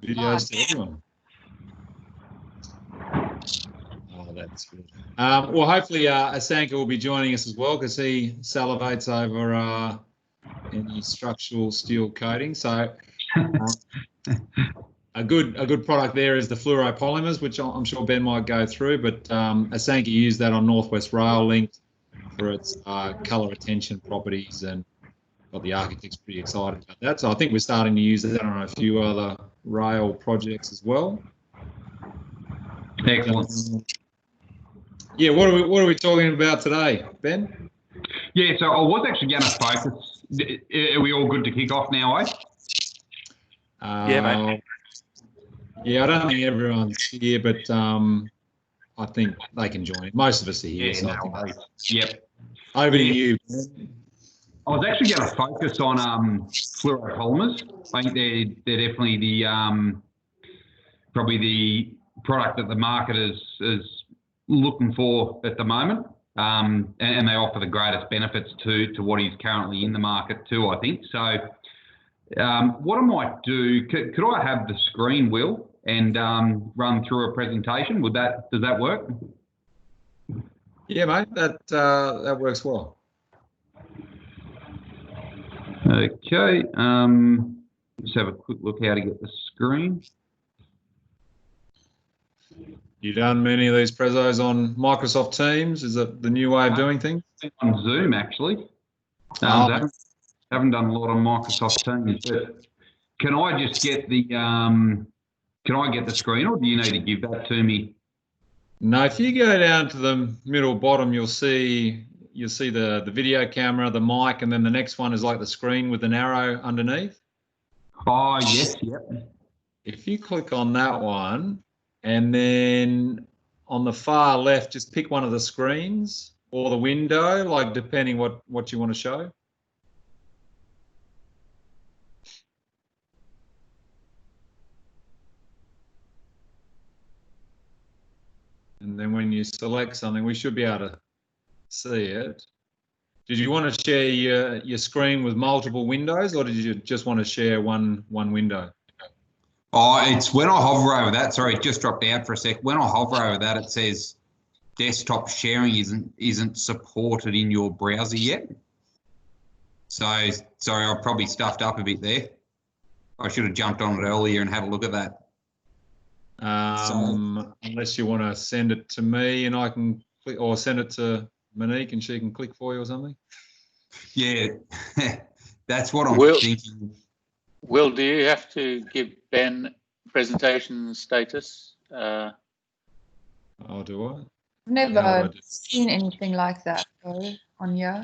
videos to everyone. Oh, that's good. Well, hopefully Asanka will be joining us as well because he salivates over any structural steel coating. So a good product there is the fluoropolymers, which I'm sure Ben might go through. But Asanka used that on Northwest Rail Link for its colour retention properties, and got the architects pretty excited about that. So I think we're starting to use that on a few other rail projects as well. Excellent. Yeah, what are we talking about today, Ben? Yeah, so I was actually going to focus. Are we all good to kick off now, eh? Yeah, mate. Yeah, I don't think everyone's here, but I think they can join in. Most of us are here. Yeah, so no worries. Yep. Over to you. I was actually going to focus on fluoropolymers. I think they're definitely the probably the product that the market is looking for at the moment, and they offer the greatest benefits to what is currently in the market too, I think. So what I might do, could I have the screen, Will, and run through a presentation? Does that work? Yeah, mate, that works well. Okay, just have a quick look how to get the screen. You done many of these prezos on Microsoft Teams? Is it the new way of doing things? On Zoom, actually. Haven't done a lot on Microsoft Teams, but can I just get the can I get the screen, or do you need to give that to me? No, if you go down to the middle bottom, you'll see the video camera, the mic, and then the next one is like the screen with an arrow underneath. Oh, yes, yep. If you click on that one, and then on the far left, just pick one of the screens or the window, like depending what you want to show. And then when you select something, we should be able to see it. Did you want to share your screen with multiple windows, or did you just want to share one window? Oh, it's when I hover over that. Sorry, it just dropped out for a sec. When I hover over that, it says desktop sharing isn't supported in your browser yet. So sorry, I've probably stuffed up a bit there. I should have jumped on it earlier and had a look at that. Unless you want to send it to me and I can click, or send it to Monique and she can click for you or something. Yeah, that's what I'm thinking. Will, do you have to give Ben presentation status? Oh, do I? I've never seen anything like that though on here.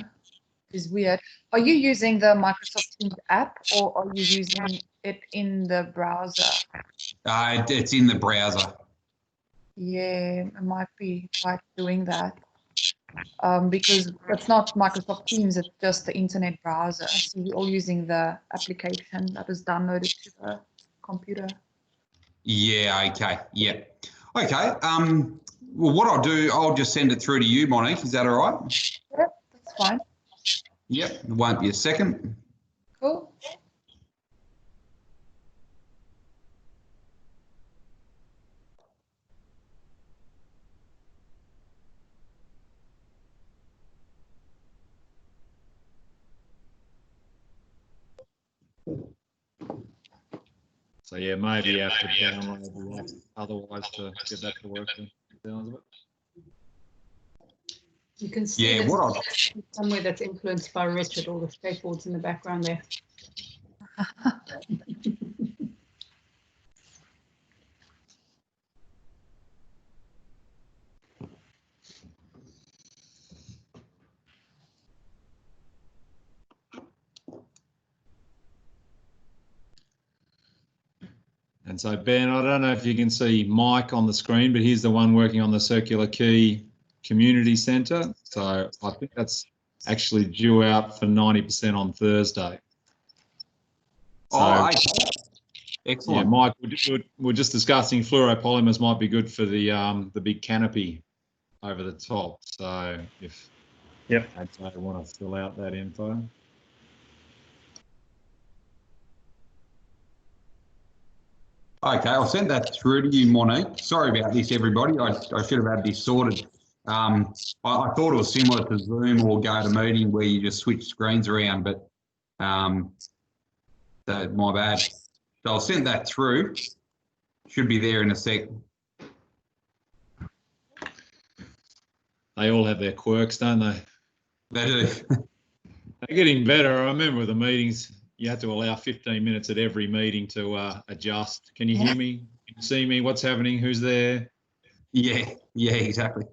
It's weird. Are you using the Microsoft Teams app, or are you using it in the browser? It's in the browser. Yeah, it might be like doing that. Because it's not Microsoft Teams, it's just the internet browser. So you're all using the application that is downloaded to the computer. Yeah, okay. Yeah. Okay. Well, what I'll do, I'll just send it through to you, Monique. Is that all right? Yep, that's fine. Yep. It won't be a second. Cool. So yeah, maybe you have to download the app otherwise to get that to work. You can see somewhere that's influenced by Richard, all the skateboards in the background there. And so Ben, I don't know if you can see Mike on the screen, but he's the one working on the Circular Quay Community Centre. So I think that's actually due out for 90% on Thursday. So, excellent. Yeah, Mike, we're just discussing fluoropolymers might be good for the big canopy over the top. So if they want to fill out that info. Okay, I'll send that through to you, Monique. Sorry about this, everybody. I should have had this sorted. I thought it was similar to Zoom or GoToMeeting where you just switch screens around, but so my bad. So I'll send that through. Should be there in a sec. They all have their quirks, don't they? They do. They're getting better. I remember the meetings, you had to allow 15 minutes at every meeting to adjust. Can you hear me? Can you see me? What's happening? Who's there? Yeah, exactly.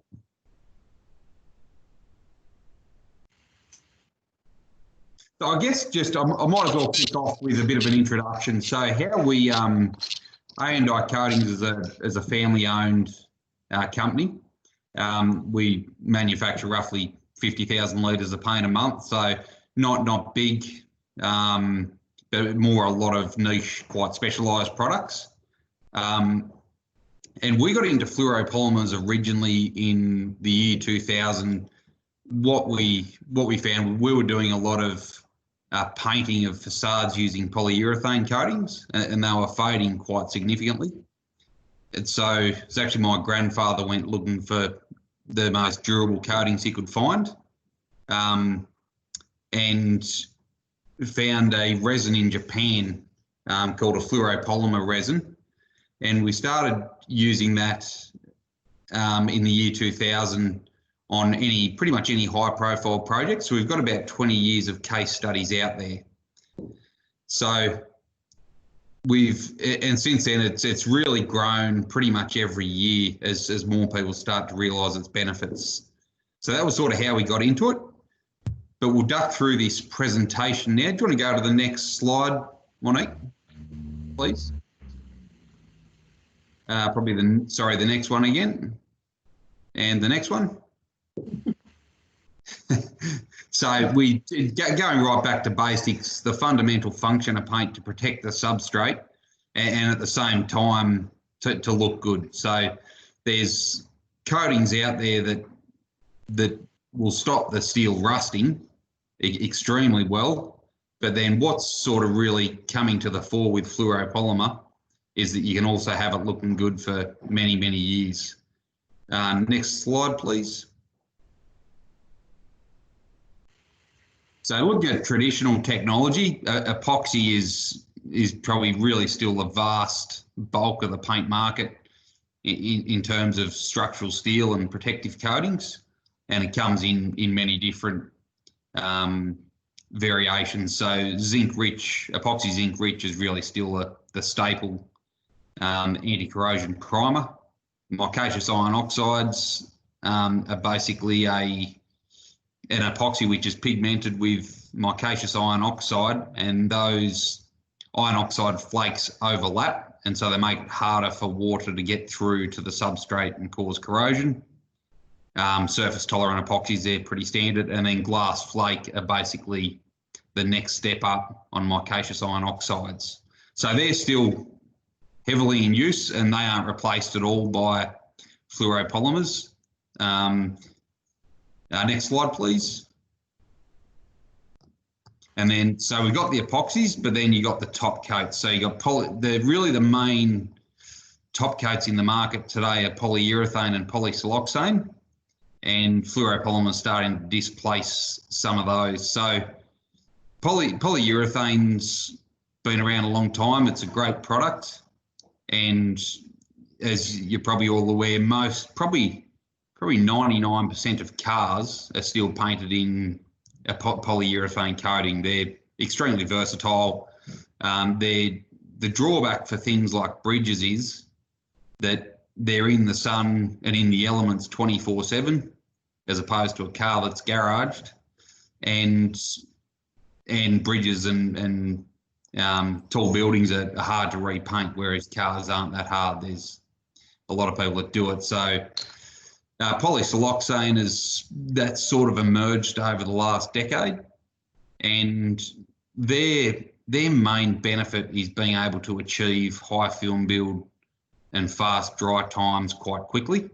So I guess just I might as well kick off with a bit of an introduction. So how we A&I Coatings is a family-owned company. We manufacture roughly 50,000 litres of paint a month, so not big, but more a lot of niche, quite specialised products. And we got into fluoropolymers originally in the year 2000. What we found, we were doing a lot of painting of facades using polyurethane coatings, and they were fading quite significantly. And so it's actually my grandfather went looking for the most durable coatings he could find, and found a resin in Japan called a fluoropolymer resin, and we started using that in the year 2000 on pretty much any high profile project. So we've got about 20 years of case studies out there. So and since then it's really grown pretty much every year as more people start to realise its benefits. So that was sort of how we got into it. But we'll duck through this presentation now. Do you want to go to the next slide, Monique, please? Probably the next one again. And the next one. So going right back to basics, the fundamental function of paint to protect the substrate and at the same time to look good. So there's coatings out there that will stop the steel rusting extremely well, but then what's sort of really coming to the fore with fluoropolymer is that you can also have it looking good for many, many years. Next slide, please. So looking at traditional technology, epoxy is probably really still the vast bulk of the paint market in terms of structural steel and protective coatings, and it comes in many different variations. So epoxy zinc rich is really still the staple anti-corrosion primer. Micaceous iron oxides are basically an epoxy which is pigmented with micaceous iron oxide, and those iron oxide flakes overlap, and so they make it harder for water to get through to the substrate and cause corrosion. Surface tolerant epoxies, they're pretty standard, and then glass flake are basically the next step up on micaceous iron oxides. So they're still heavily in use, and they aren't replaced at all by fluoropolymers. Next slide, please. And then, so we've got the epoxies, but then you got the top coats. So you got really the main top coats in the market today are polyurethane and polysiloxane, and fluoropolymers starting to displace some of those. So polyurethane's been around a long time. It's a great product, and as you're probably all aware, probably 99% of cars are still painted in a polyurethane coating. They're extremely versatile. The drawback for things like bridges is that they're in the sun and in the elements 24/7, as opposed to a car that's garaged, and bridges and tall buildings are hard to repaint, whereas cars aren't that hard. There's a lot of people that do it. So polysiloxane that's sort of emerged over the last decade, and their main benefit is being able to achieve high film build and fast dry times quite quickly.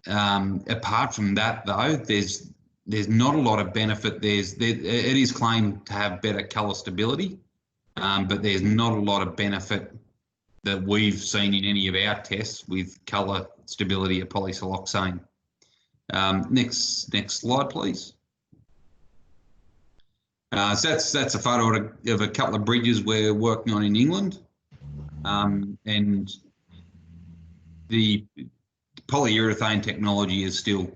Apart from that, though, there's not a lot of benefit. It is claimed to have better colour stability, but there's not a lot of benefit that we've seen in any of our tests with colour stability of polysiloxane. Next slide, please. So that's a photo of a couple of bridges we're working on in England, and the polyurethane technology is still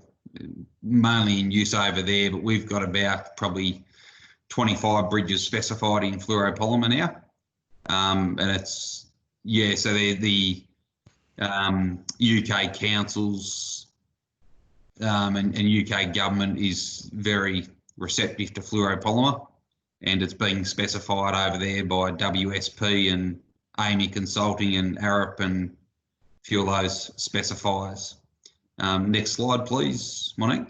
mainly in use over there, but we've got about probably 25 bridges specified in fluoropolymer now, and it's so they're the UK councils and UK government is very receptive to fluoropolymer, and it's being specified over there by WSP and Amy Consulting and Arup and a few of those specifiers. Next slide, please, Monique.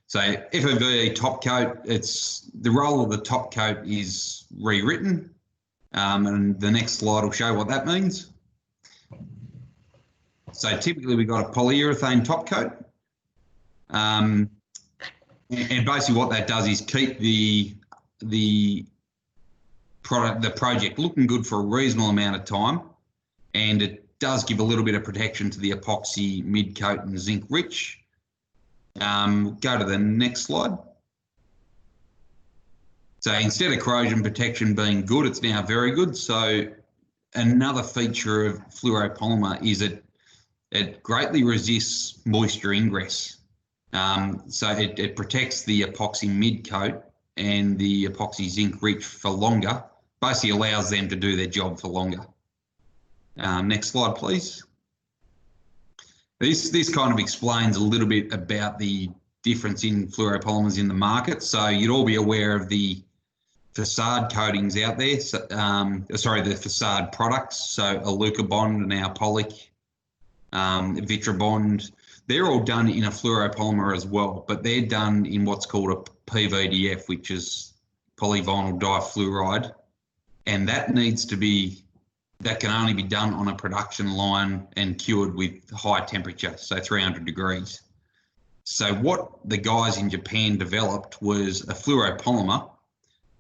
So FEV top coat, it's the role of the top coat is rewritten, and the next slide will show what that means. So typically we've got a polyurethane top coat, and basically what that does is keep the project looking good for a reasonable amount of time, and it does give a little bit of protection to the epoxy mid coat and zinc rich. Go to the next slide. So instead of corrosion protection being good, it's now very good. So another feature of fluoropolymer is it greatly resists moisture ingress. So it protects the epoxy mid coat and the epoxy zinc rich for longer, basically allows them to do their job for longer. Next slide, please. This kind of explains a little bit about the difference in fluoropolymers in the market. So you'd all be aware of the facade coatings out there. So, the facade products. So Alucobond and Alpolic, Vitrabond, they're all done in a fluoropolymer as well, but they're done in what's called a PVDF, which is polyvinyl difluoride, and that can only be done on a production line and cured with high temperature, so 300 degrees. So what the guys in Japan developed was a fluoropolymer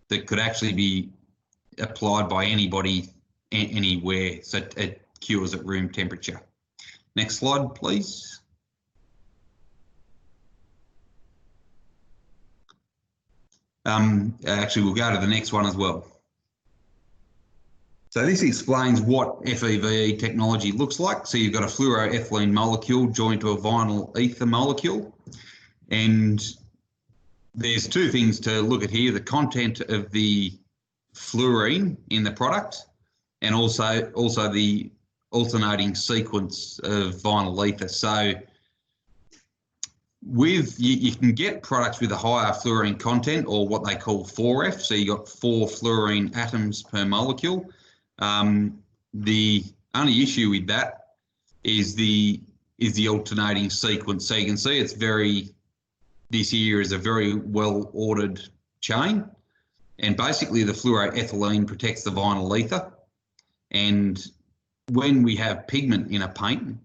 that could actually be applied by anybody anywhere, so it cures at room temperature. Next slide, please. Actually, we'll go to the next one as well. So this explains what FEVE technology looks like. So you've got a fluoroethylene molecule joined to a vinyl ether molecule. And there's two things to look at here, the content of the fluorine in the product and also the alternating sequence of vinyl ether. So you can get products with a higher fluorine content, or what they call 4F. So you've got 4 fluorine atoms per molecule. The only issue with that is the alternating sequence. So you can see this here is a very well ordered chain, and basically the fluoroethylene protects the vinyl ether. And when we have pigment in a paint,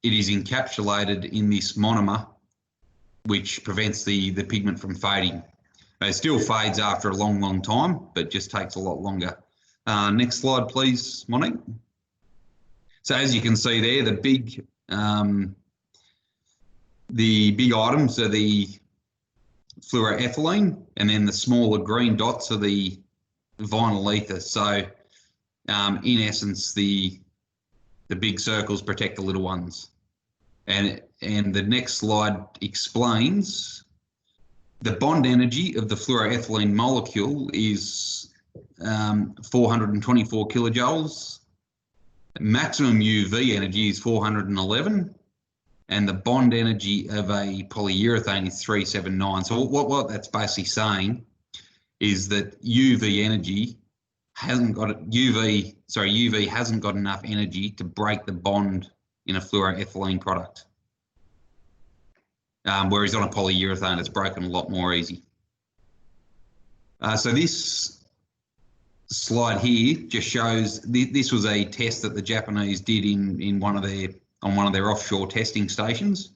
it is encapsulated in this monomer, which prevents the pigment from fading. It still fades after a long, long time, but just takes a lot longer. Next slide, please, Monique. So as you can see there, the big items are the fluoroethylene, and then the smaller green dots are the vinyl ether. So in essence, the big circles protect the little ones. And the next slide explains the bond energy of the fluoroethylene molecule is 424 kilojoules. Maximum UV energy is 411, and the bond energy of a polyurethane is 379. So what that's basically saying is that UV hasn't got enough energy to break the bond in a fluoroethylene product. Whereas on a polyurethane, it's broken a lot more easy. So this slide here just shows this was a test that the Japanese did on one of their offshore testing stations.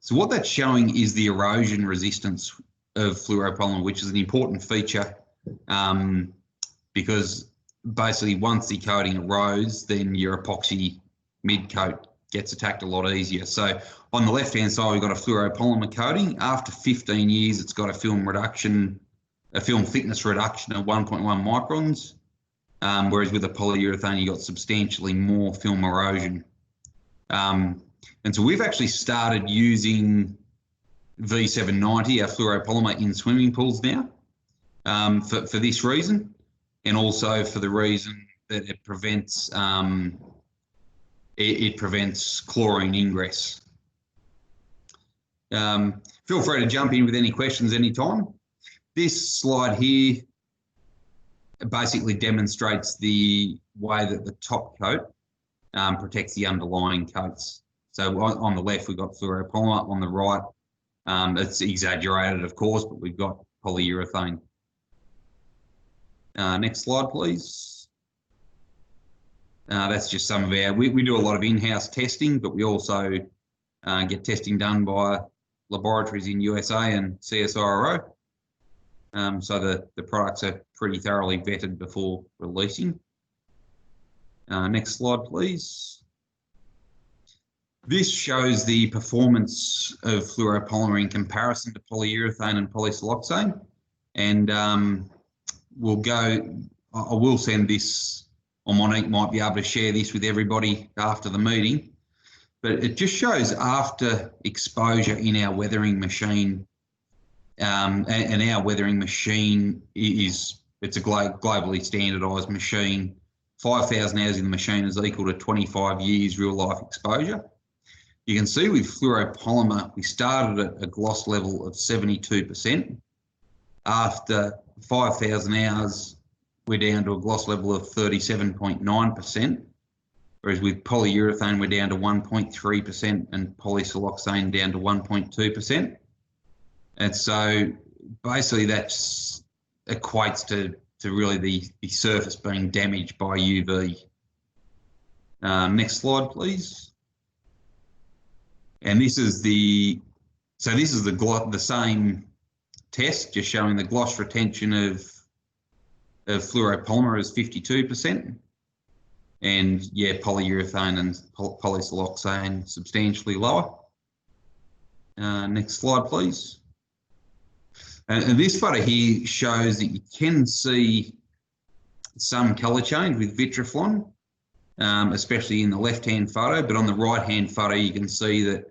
So what that's showing is the erosion resistance of fluoropolymer, which is an important feature because basically once the coating erodes, then your epoxy mid-coat gets attacked a lot easier. So on the left-hand side, we've got a fluoropolymer coating. After 15 years, it's got a film thickness reduction of 1.1 microns, whereas with a polyurethane, you've got substantially more film erosion. And so we've actually started using V790, our fluoropolymer, in swimming pools now for this reason, and also for the reason that it prevents chlorine ingress. Feel free to jump in with any questions anytime. This slide here basically demonstrates the way that the top coat protects the underlying coats. So on the left, we've got fluoropolymer. On the right, it's exaggerated, of course, but we've got polyurethane. Next slide, please. That's just some of our, we do a lot of in-house testing, but we also get testing done by laboratories in USA and CSIRO. So the products are pretty thoroughly vetted before releasing. Next slide, please. This shows the performance of fluoropolymer in comparison to polyurethane and polysiloxane. And I will send this, or Monique might be able to share this with everybody after the meeting. But it just shows after exposure in our weathering machine, and our weathering machine it's a globally standardised machine. 5,000 hours in the machine is equal to 25 years real life exposure. You can see with fluoropolymer, we started at a gloss level of 72%. After 5,000 hours, we're down to a gloss level of 37.9%. Whereas with polyurethane, we're down to 1.3% and polysiloxane down to 1.2%. And so basically that equates to really the surface being damaged by UV. Next slide, please. And this is the same test, just showing the gloss retention of fluoropolymer is 52%. And yeah, polyurethane and polysiloxane substantially lower. Next slide, please. And this photo here shows that you can see some colour change with Vitraflon, especially in the left-hand photo, but on the right-hand photo you can see that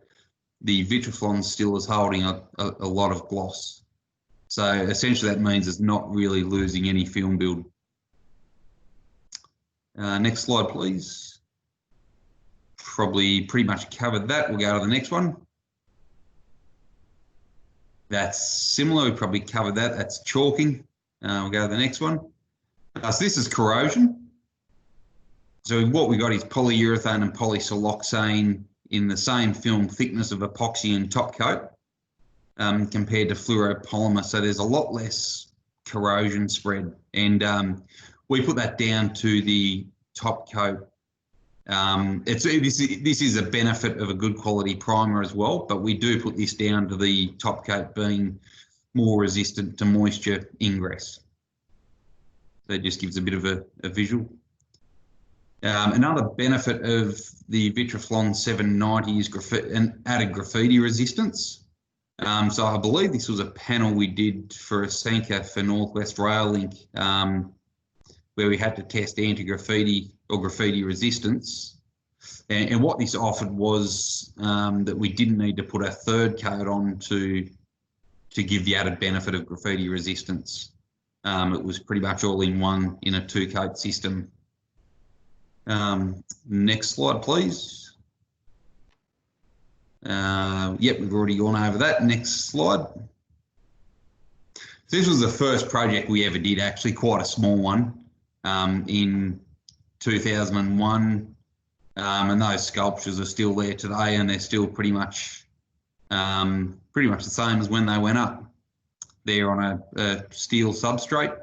the Vitraflon still is holding a lot of gloss. So essentially that means it's not really losing any film build. Next slide, please. Probably pretty much covered that. We'll go to the next one. That's similar, we probably covered that. That's chalking. We'll go to the next one. So this is corrosion. So what we got is polyurethane and polysiloxane in the same film thickness of epoxy and top coat compared to fluoropolymer. So there's a lot less corrosion spread. And we put that down to the top coat. This is a benefit of a good quality primer as well, but we do put this down to the top coat being more resistant to moisture ingress. So it just gives a bit of a visual. Another benefit of the Vitraflon 790 is an added graffiti resistance. So I believe this was a panel we did for a Sanka for Northwest Rail Link, where we had to test anti-graffiti or graffiti resistance. And what this offered was that we didn't need to put a third coat on to give the added benefit of graffiti resistance. It was pretty much all in one in a two-coat system. Next slide, please. Yep, we've already gone over that. Next slide. This was the first project we ever did, actually quite a small one, in 2001. And those sculptures are still there today, and they're still pretty much the same as when they went up. They're on a steel substrate.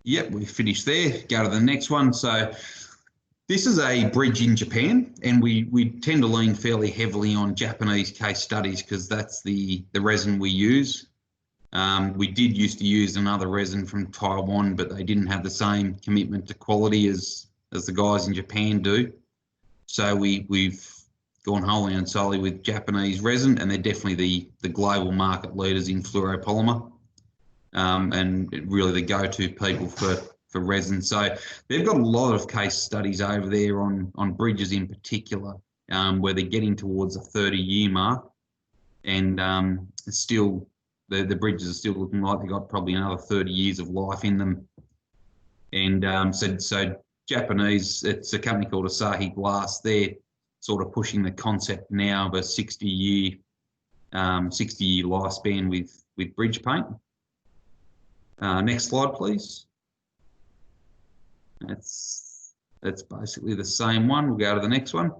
Yep, we finished there. Go to the next one. So This is a bridge in Japan, and we tend to lean fairly heavily on Japanese case studies because that's the resin we use. We did used to use another resin from Taiwan, but they didn't have the same commitment to quality as the guys in Japan do. So we've gone wholly and solely with Japanese resin, and they're definitely the global market leaders in fluoropolymer, and really the go-to people for resin. So they've got a lot of case studies over there on bridges in particular, where they're getting towards a 30-year mark, and it's still the bridges are still looking like they've got probably another 30 years of life in them. And so Japanese, it's a company called Asahi Glass. They're sort of pushing the concept now of a 60-year lifespan with bridge paint. Next slide, please. That's basically the same one. We'll go to the next one.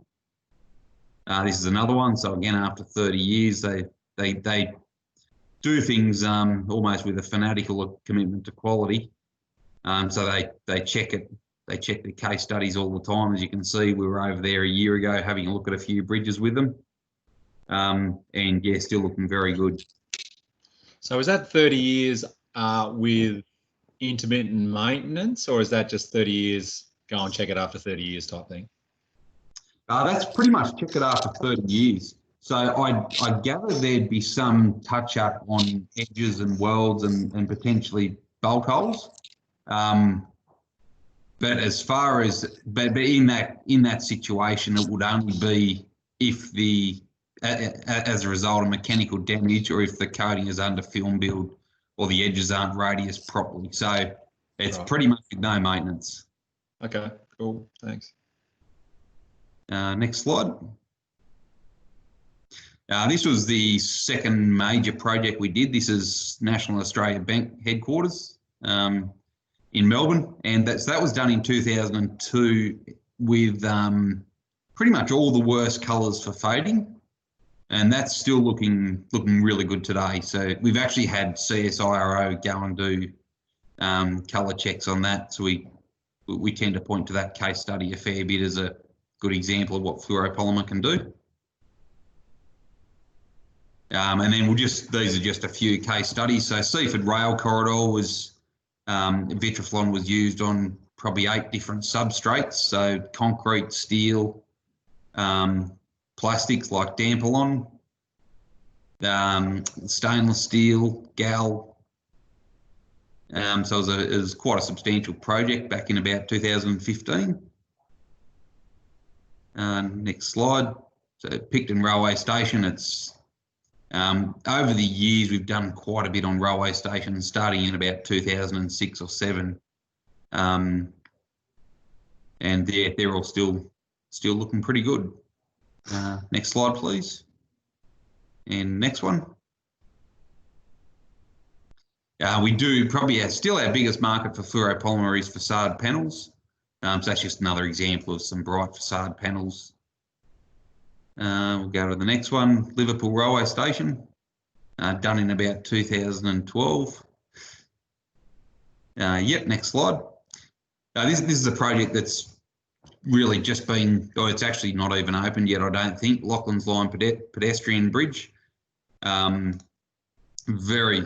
This is another one. So again, after 30 years, they do things almost with a fanatical commitment to quality. So they check it. They check the case studies all the time. As you can see, we were over there a year ago having a look at a few bridges with them. And yeah, still looking very good. So is that 30 years with intermittent maintenance, or is that just 30 years, go and check it after 30 years type thing? That's pretty much check it after 30 years. So I gather there'd be some touch up on edges and welds and potentially bolt holes. But as far as, but in that situation, it would only be if as a result of mechanical damage, or if the coating is under film build or the edges aren't radiused properly. So it's pretty much no maintenance. Okay, cool, thanks. Next slide. This was the second major project we did. This is National Australia Bank headquarters in Melbourne, and that was done in 2002 with pretty much all the worst colours for fading, and that's still looking really good today. So we've actually had CSIRO go and do colour checks on that. So we tend to point to that case study a fair bit as a good example of what fluoropolymer can do. And then these are just a few case studies. So Seaford Rail Corridor was, Vitraflon was used on probably 8 different substrates. So concrete, steel, plastics like Dampalon, stainless steel, gal. So it was quite a substantial project back in about 2015. Next slide. So Picton Railway Station, it's over the years, we've done quite a bit on railway stations, starting in about 2006 or 7, and they're all still looking pretty good. Next slide, please, and next one. We do probably still our biggest market for fluoropolymer is facade panels. So that's just another example of some bright facade panels. We'll go to the next one, Liverpool Railway Station, done in about 2012. Yep, next slide. This is a project that's really just been, or it's actually not even opened yet, I don't think. Lachlan's Line pedestrian bridge. Very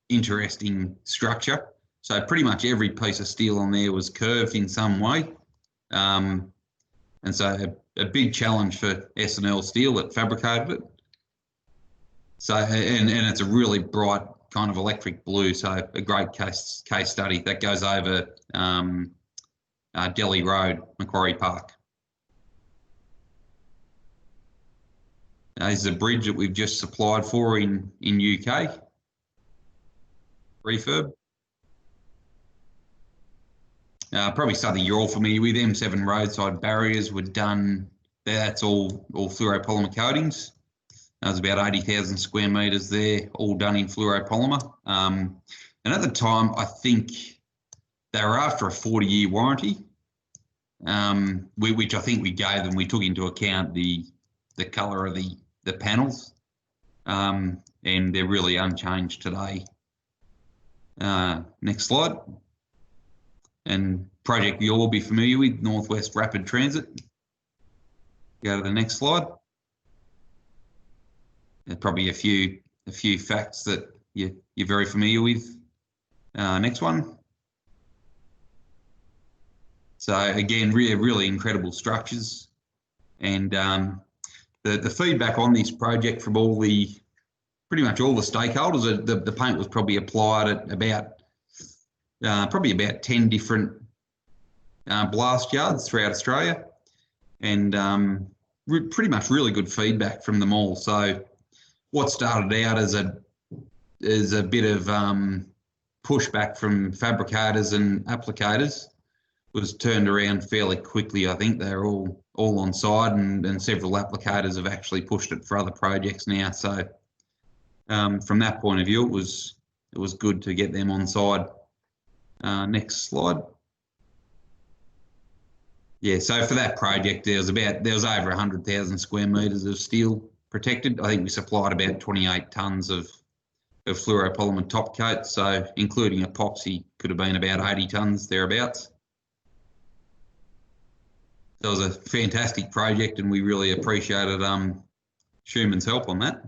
interesting structure. So pretty much every piece of steel on there was curved in some way. And so a big challenge for S&L Steel that fabricated it. So, and it's a really bright kind of electric blue, so a great case study that goes over Delhi Road, Macquarie Park. This is a bridge that we've just supplied for in UK, refurb. Probably something you're all familiar with. M7 roadside barriers were done. That's all fluoropolymer coatings. There's about 80,000 square metres there, all done in fluoropolymer. And at the time, I think they were after a 40-year warranty, which I think we gave them. We took into account the colour of the panels, and they're really unchanged today. Next slide. and project you'll all be familiar with, Northwest Rapid Transit. Go to the next slide. There's probably a few facts that you're very familiar with. Next one. So again, really incredible structures, and the feedback on this project from pretty much all the stakeholders. The paint was probably applied at about 10 different blast yards throughout Australia, and pretty much really good feedback from them all. So what started out as a bit of pushback from fabricators and applicators was turned around fairly quickly. I think they're all on side, and several applicators have actually pushed it for other projects now. So from that point of view, it was good to get them on side. Next slide. Yeah, so for that project, there was over 100,000 square metres of steel protected. I think we supplied about 28 tonnes of fluoropolymer top coat, so including epoxy could have been about 80 tonnes thereabouts. That was a fantastic project, and we really appreciated Schumann's help on that.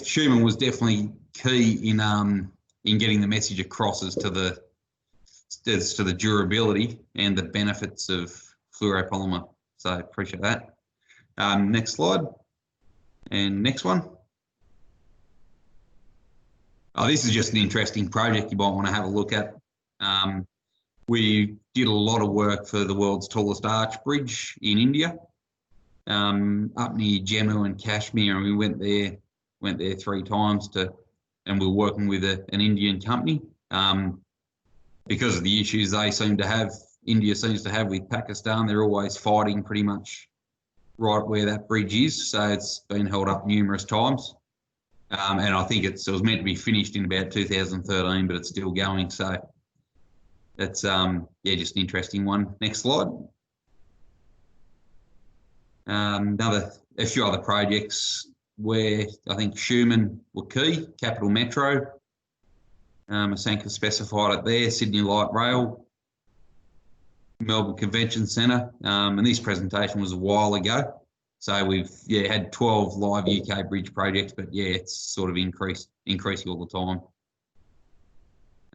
Schumann was definitely key in getting the message across as to the durability and the benefits of fluoropolymer. So appreciate that. Next slide, and next one. This is just an interesting project you might want to have a look at. We did a lot of work for the world's tallest arch bridge in India, up near Jammu and Kashmir, and we went there 3 times and we were working with an Indian company. Because of the issues India seems to have with Pakistan, they're always fighting pretty much right where that bridge is. So it's been held up numerous times. And I think it was meant to be finished in about 2013, but it's still going. So that's, just an interesting one. Next slide. A few other projects where I think Schumann were key. Capital Metro, Asanka specified it there. Sydney Light Rail, Melbourne Convention Centre, and this presentation was a while ago. So we've had 12 live UK bridge projects, but it's sort of increasing all the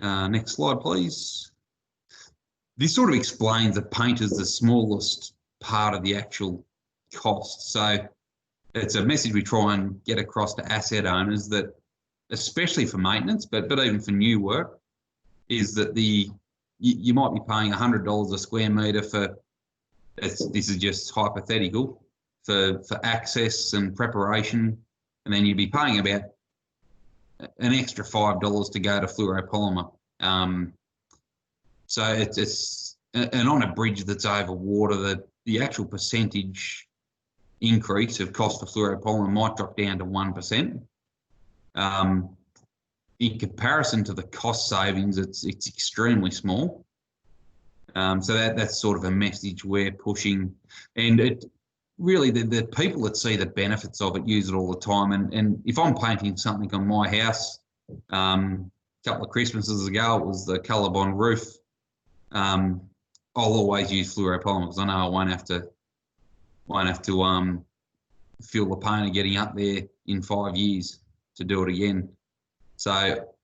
time. Next slide, please. This sort of explains that paint is the smallest part of the actual cost. So it's a message we try and get across to asset owners, that especially for maintenance, but even for new work, is that you might be paying $100 a square metre for, this is just hypothetical, for access and preparation, and then you'd be paying about an extra $5 to go to fluoropolymer. So and on a bridge that's over water, the actual percentage increase of cost for fluoropolymer might drop down to 1%. In comparison to the cost savings, it's extremely small. So that's sort of a message we're pushing, and it really the people that see the benefits of it use it all the time. And if I'm painting something on my house, a couple of Christmases ago, it was the Colorbond roof. I'll always use fluoropolymer because I know I won't have to feel the pain of getting up there in 5 years to do it again. So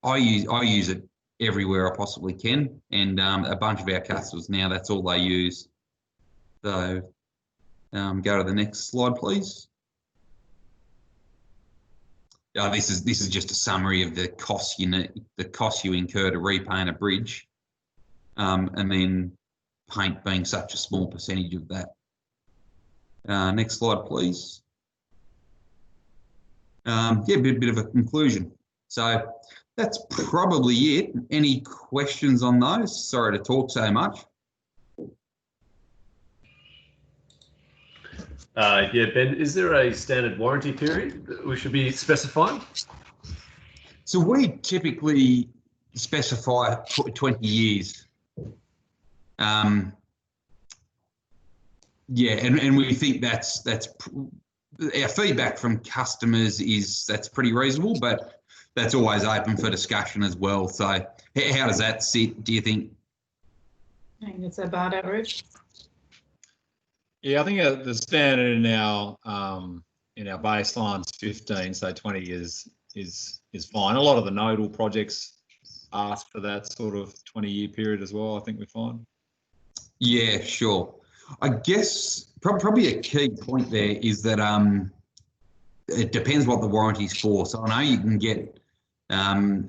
I use it everywhere I possibly can, and a bunch of our customers now, that's all they use. So go to the next slide, please. This is just a summary of the costs you incur to repaint a bridge, and then paint being such a small percentage of that. Next slide, please. A bit of a conclusion. So that's probably it. Any questions on those? Sorry to talk so much. Ben, is there a standard warranty period that we should be specifying? So we typically specify 20 years. And we think that's our feedback from customers is that's pretty reasonable, but that's always open for discussion as well. So how does that sit, do you think? I think it's about average. Yeah, I think the standard in our baseline's 15, so 20 is fine. A lot of the nodal projects ask for that sort of 20-year period as well. I think we find. Yeah, sure. I guess probably a key point there is that it depends what the warranty's for. So I know you can get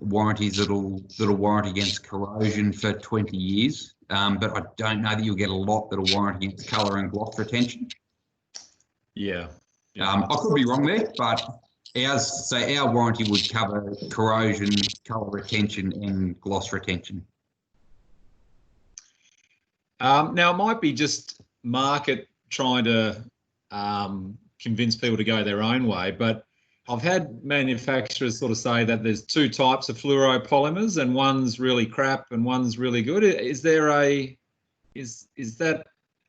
warranties that'll warrant against corrosion for 20 years, but I don't know that you'll get a lot that'll warrant against colour and gloss retention. Yeah. I could be wrong there, but our warranty would cover corrosion, colour retention, and gloss retention. Now, it might be just market trying to convince people to go their own way, but I've had manufacturers sort of say that there's two types of fluoropolymers, and one's really crap and one's really good. Is that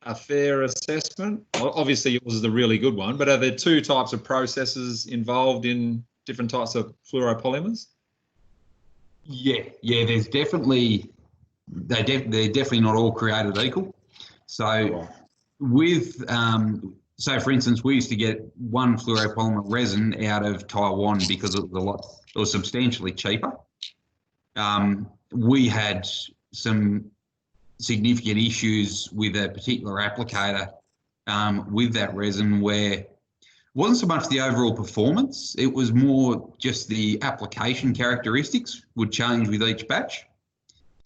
a fair assessment? Well, obviously, yours is the really good one, but are there two types of processes involved in different types of fluoropolymers? Yeah. There's definitely they're definitely not all created equal. So with so for instance, we used to get one fluoropolymer resin out of Taiwan because it was substantially cheaper. We had some significant issues with a particular applicator with that resin where it wasn't so much the overall performance, it was more just the application characteristics would change with each batch.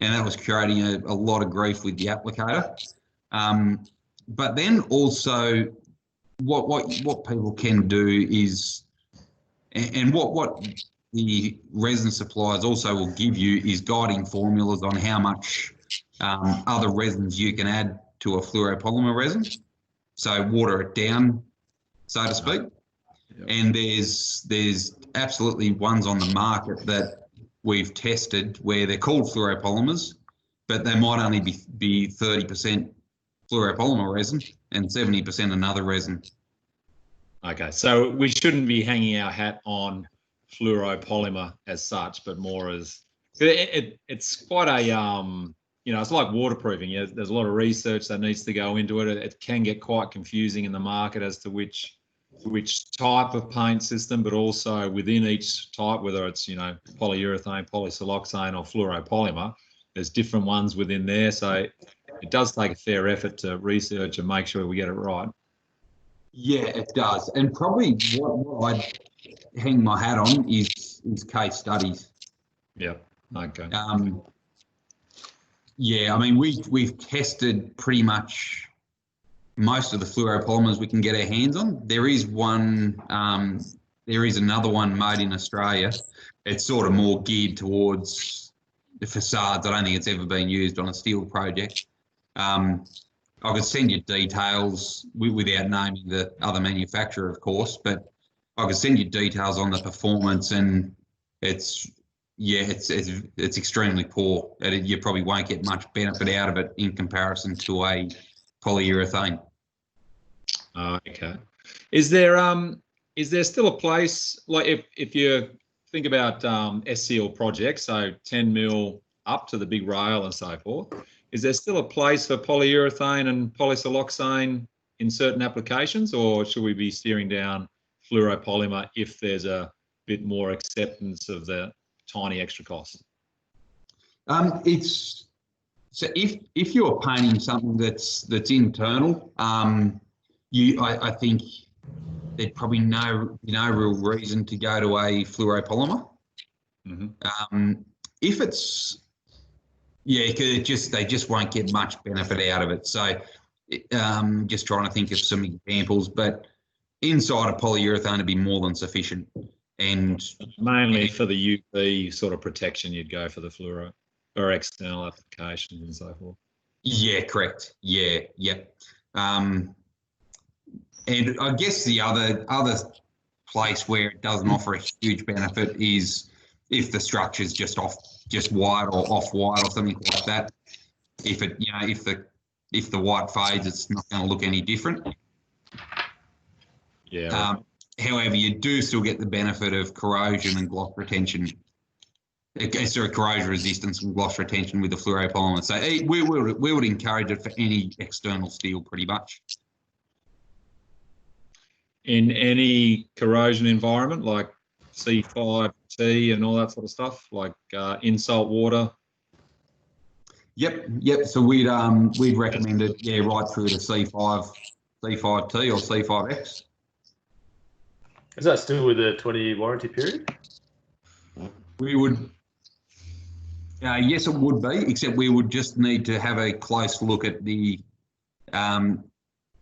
And that was creating a lot of grief with the applicator. But then also what people can do is, and what the resin suppliers also will give you is guiding formulas on how much other resins you can add to a fluoropolymer resin. So water it down, so to speak. Yep. And there's absolutely ones on the market that we've tested where they're called fluoropolymers, but they might only be 30% fluoropolymer resin and 70% another resin. Okay, so we shouldn't be hanging our hat on fluoropolymer as such, but more as it's quite a it's like waterproofing. Yeah, there's a lot of research that needs to go into it. It can get quite confusing in the market as to which type of paint system, but also within each type, whether it's polyurethane, polysiloxane, or fluoropolymer, there's different ones within there. So it does take a fair effort to research and make sure we get it right. Yeah, it does. And probably what I'd hang my hat on is case studies. Yeah. Okay. Yeah, I mean we've tested pretty much most of the fluoropolymers we can get our hands on. There is another one made in Australia. It's sort of more geared towards the facades. I don't think it's ever been used on a steel project. I could send you details without naming the other manufacturer, of course, but I could send you details on the performance, and it's extremely poor. You probably won't get much benefit out of it in comparison to a polyurethane. Okay. Is there still a place, like if you think about SCL projects, so 10 mil up to the big rail and so forth, is there still a place for polyurethane and polysiloxane in certain applications, or should we be steering down fluoropolymer if there's a bit more acceptance of the tiny extra costs? So if you're painting something that's internal, I think there's probably no real reason to go to a fluoropolymer. Mm-hmm. If it's they just won't get much benefit out of it. So just trying to think of some examples, but inside a polyurethane would be more than sufficient. And mainly for the UV sort of protection, you'd go for the fluoro or external applications and so forth. Yeah, correct. Yeah. And I guess the other place where it doesn't offer a huge benefit is if the structure's just white or off-white or something like that. If the white fades, it's not going to look any different. Yeah. However, you do still get the benefit of corrosion and gloss retention. Sorry, corrosion resistance and gloss retention with the fluoropolymer. So we would encourage it for any external steel, pretty much. In any corrosion environment, like C5T and all that sort of stuff, like in salt water. Yep. So we'd recommend it, right through to C5T or C5X. Is that still with a 20-year warranty period? We would, yes, it would be, except we would just need to have a close look at the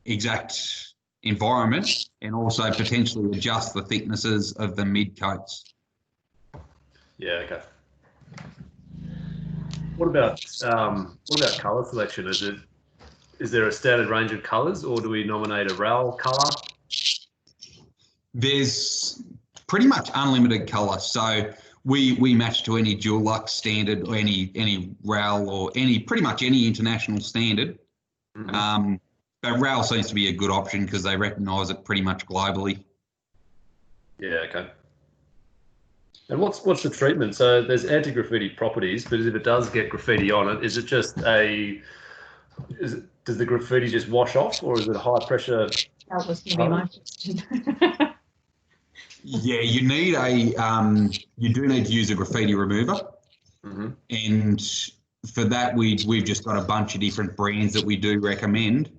exact environment and also potentially adjust the thicknesses of the mid coats. Yeah, okay. What about colour selection? Is there a standard range of colours, or do we nominate a RAL colour? There's pretty much unlimited colour. So we match to any Dual Lux standard or any RAL or pretty much any international standard. Mm-hmm. But RAL seems to be a good option because they recognise it pretty much globally. Yeah, okay. And what's the treatment? So there's anti-graffiti properties, but if it does get graffiti on it, is it just does the graffiti just wash off, or is it a high pressure? That was going to be my question. Yeah, you do need to use a graffiti remover. Mm-hmm. And for that, we've just got a bunch of different brands that we do recommend,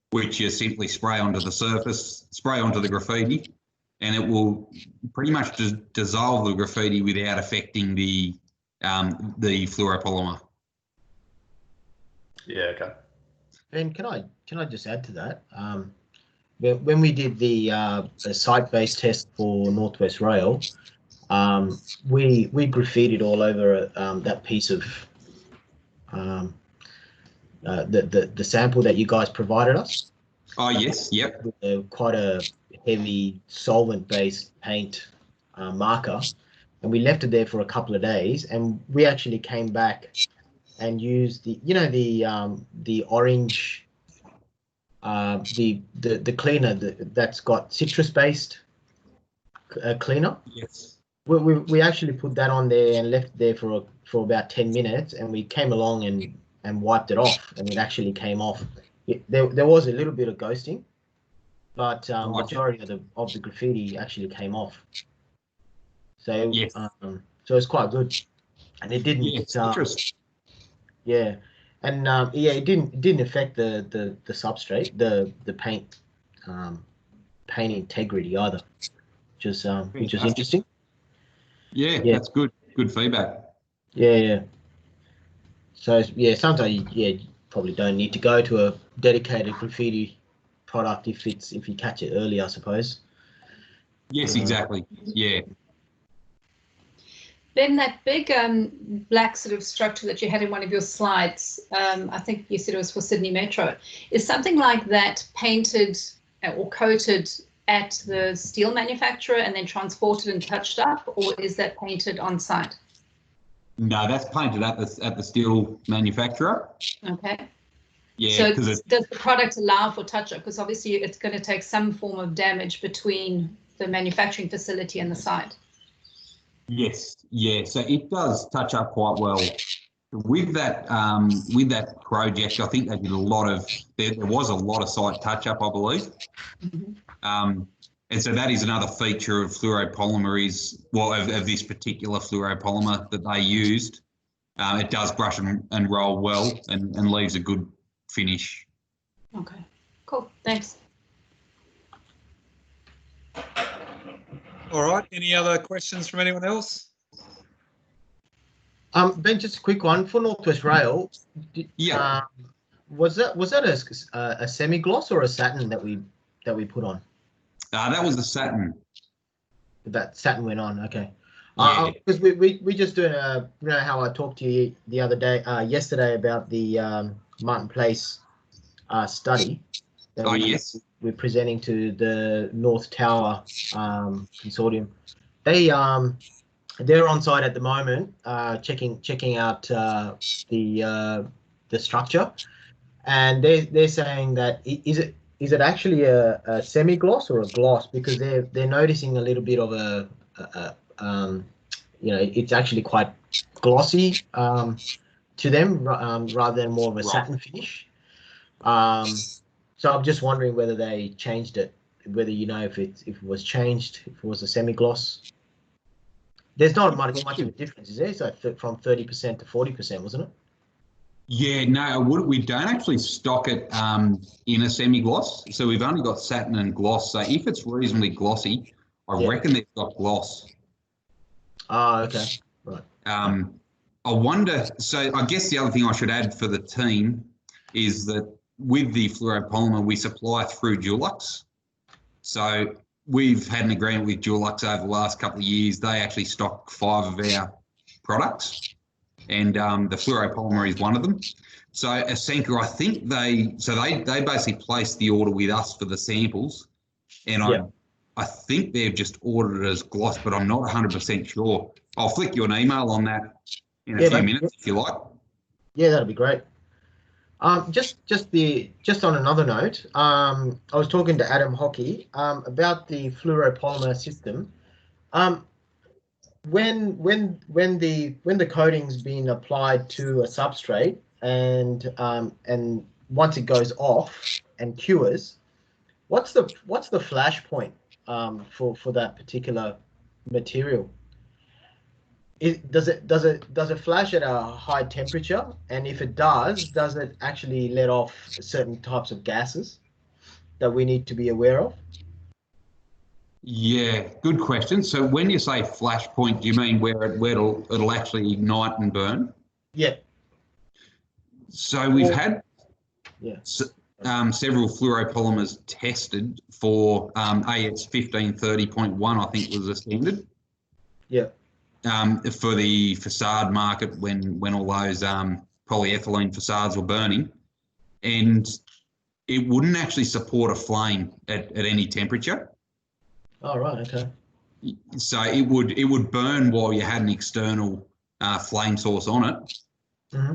which you simply spray onto the surface, spray onto the graffiti, and it will pretty much just dissolve the graffiti without affecting the fluoropolymer. Yeah, okay. Ben, can I just add to that? When we did the site-based test for Northwest Rail, we graffitied all over that piece of the sample that you guys provided us. Oh yes, yep. With quite a heavy solvent-based paint marker, and we left it there for a couple of days, and we actually came back and used the orange. The cleaner that's got citrus-based cleaner. Yes. We actually put that on there and left it there for about 10 minutes, and we came along and wiped it off, and it actually came off. There was a little bit of ghosting, but majority of the graffiti actually came off. So yes. So it's quite good, and it didn't. Yeah. And it didn't affect the substrate, the paint integrity either, which is interesting. Yeah, that's good feedback. Yeah. So sometimes you probably don't need to go to a dedicated graffiti product if you catch it early, I suppose. Yes, exactly. Yeah. Then that big black sort of structure that you had in one of your slides, I think you said it was for Sydney Metro, is something like that painted or coated at the steel manufacturer and then transported and touched up, or is that painted on site? No, that's painted at the steel manufacturer. Okay. Yeah. So does the product allow for touch-up? Because obviously it's going to take some form of damage between the manufacturing facility and the site. Yes, yeah. So it does touch up quite well. With that project, I think they did a lot of. There was a lot of site touch up, I believe. Mm-hmm. And so that is another feature of fluoropolymer of this particular fluoropolymer that they used. It does brush and roll well and leaves a good finish. Okay, cool. Thanks. All right. Any other questions from anyone else? Ben, just a quick one for Northwest Rail. Was that a semi-gloss or a satin that we put on? That was the satin. That satin went on. Okay. Because we just doing how I talked to you the other day, yesterday about the Martin Place study. Yes. We're presenting to the North Tower consortium. They're on site at the moment, checking out the structure, and they're saying that is is it actually a semi-gloss or a gloss? Because they're noticing a little bit of a it's actually quite glossy to them rather than more of a satin finish. So I'm just wondering whether they changed it, whether you know if it was changed, if it was a semi-gloss. There's not much of a difference, is there? So from 30% to 40%, wasn't it? Yeah, no, we don't actually stock it in a semi-gloss. So we've only got satin and gloss. So if it's reasonably glossy, I reckon they've got gloss. Oh, okay. Right. I wonder, so I guess the other thing I should add for the team is that with the fluoropolymer, we supply through Dulux. So we've had an agreement with Dulux over the last couple of years. They actually stock 5 of our products, and the fluoropolymer is one of them. So Asenka, I think they basically placed the order with us for the samples, and I think they've just ordered it as gloss, but I'm not 100% sure. I'll flick you an email on that in a few minutes if you like. Yeah, that'd be great. Just on another note, I was talking to Adam Hockey about the fluoropolymer system. When the coating's been applied to a substrate and once it goes off and cures, what's the flash point for that particular material? Does it flash at a high temperature? And if it does it actually let off certain types of gases that we need to be aware of? Yeah, good question. So when you say flash point, do you mean where it'll actually ignite and burn? Yeah. So we've had several fluoropolymers tested for AS 1530.1, I think was the standard. Yeah. For the facade market when all those polyethylene facades were burning, and it wouldn't actually support a flame at any temperature. Oh, right, okay. So it would burn while you had an external flame source on it,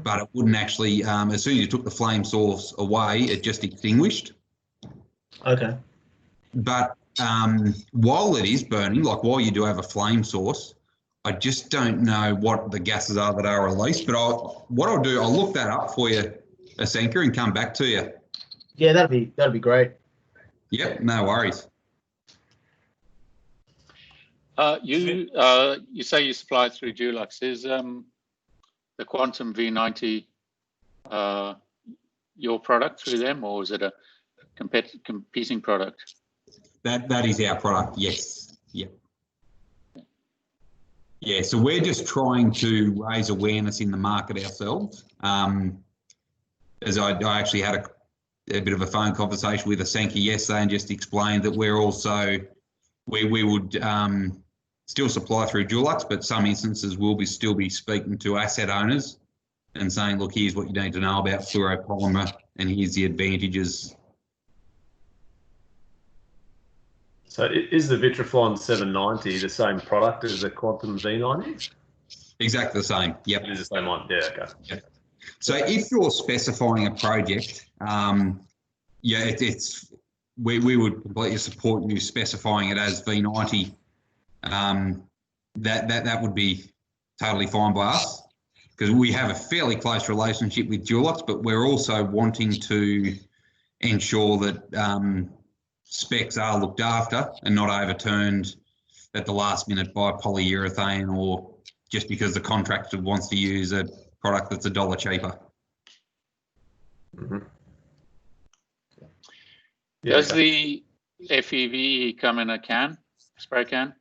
but it wouldn't actually, as soon as you took the flame source away, it just extinguished. Okay. But while it is burning, like while you do have a flame source, I just don't know what the gases are that are released. But what I'll do, I'll look that up for you, Asenka, and come back to you. Yeah, that'd be great. Yep, no worries. You say you supply through Dulux. Is the Quantum V90 your product through them, or is it a competing product? That is our product, yes. Yep. Yeah, so we're just trying to raise awareness in the market ourselves. As I actually had a bit of a phone conversation with Asenka yesterday and just explained that we're also, we would still supply through Dulux, but some instances we'll still be speaking to asset owners and saying, look, here's what you need to know about fluoropolymer and here's the advantages. So is the Vitraflon 790 the same product as the Quantum V90? Exactly the same, yep. It is the same one, yeah, okay. Yep. So if you're specifying a project, we would completely support you specifying it as V90. That would be totally fine by us because we have a fairly close relationship with Dulux, but we're also wanting to ensure that specs are looked after and not overturned at the last minute by polyurethane or just because the contractor wants to use a product that's $1 cheaper. Mm-hmm. Does the FEV come in a can, spray can?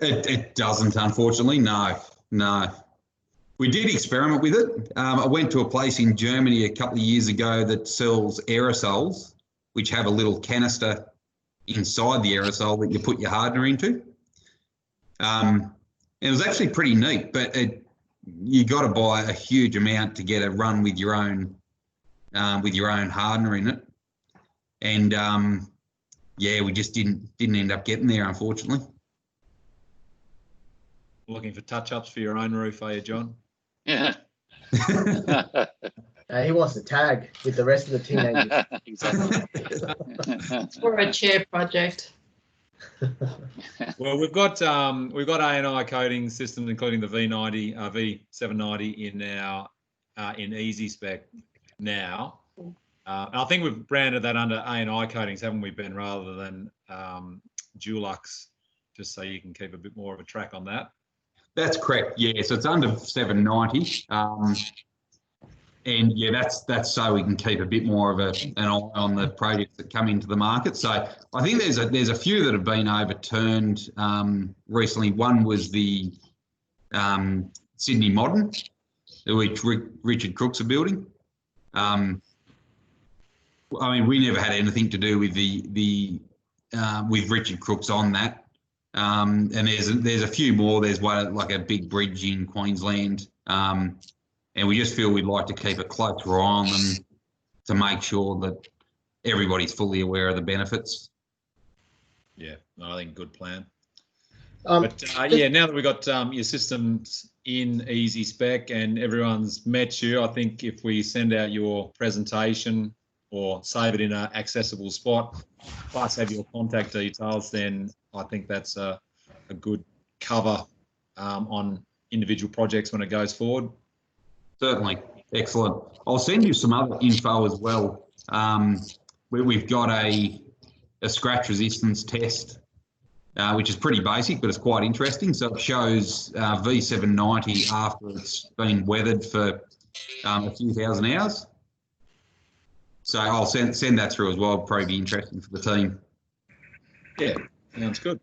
It doesn't, unfortunately, no. We did experiment with it. I went to a place in Germany a couple of years ago that sells aerosols, which have a little canister inside the aerosol that you put your hardener into. It was actually pretty neat, but you got to buy a huge amount to get a run with your own hardener in it. And we just didn't end up getting there, unfortunately. Looking for touch-ups for your own roof, are you, John? Yeah. He wants to tag with the rest of the teenagers. Exactly. For a chair project. Well, we've got A&I coating systems, including the V90, V790 in our in Easy Spec now. And I think we've branded that under A&I coatings, haven't we, Ben, rather than Dulux, just so you can keep a bit more of a track on that. That's correct. Yeah, so it's under 790, and yeah, that's so we can keep a bit more of an eye on the projects that come into the market. So I think there's a few that have been overturned recently. One was the Sydney Modern, which Richard Crooks are building. I mean, we never had anything to do with with Richard Crooks on that. And there's a few more. There's one like a big bridge in Queensland, and we just feel we'd like to keep a closer eye on them to make sure that everybody's fully aware of the benefits. Yeah, no, I think good plan. Um, But yeah, now that we've got your systems in Easy Spec and everyone's met you, I think if we send out your presentation or save it in an accessible spot, plus have your contact details, then I think that's a good cover on individual projects when it goes forward. Certainly. Excellent. I'll send you some other info as well. We've got a scratch resistance test, which is pretty basic, but it's quite interesting. So it shows V790 after it's been weathered for a few thousand hours. So I'll send that through as well. It'll probably be interesting for the team. Yeah, sounds good.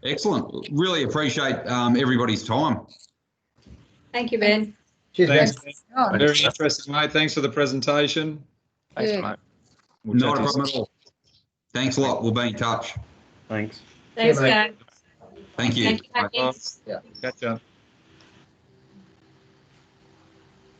Excellent. Really appreciate everybody's time. Thank you, Ben. Cheers, Thanks. Ben. Oh, Very interesting, mate. Thanks for the presentation. Thanks, Yeah. mate. We'll Not chat a to you problem at all. Thanks a lot. We'll be in touch. Thanks. Thanks, mate. guys. Thank you. Thank you. Bye. Thanks. soon. Catch ya.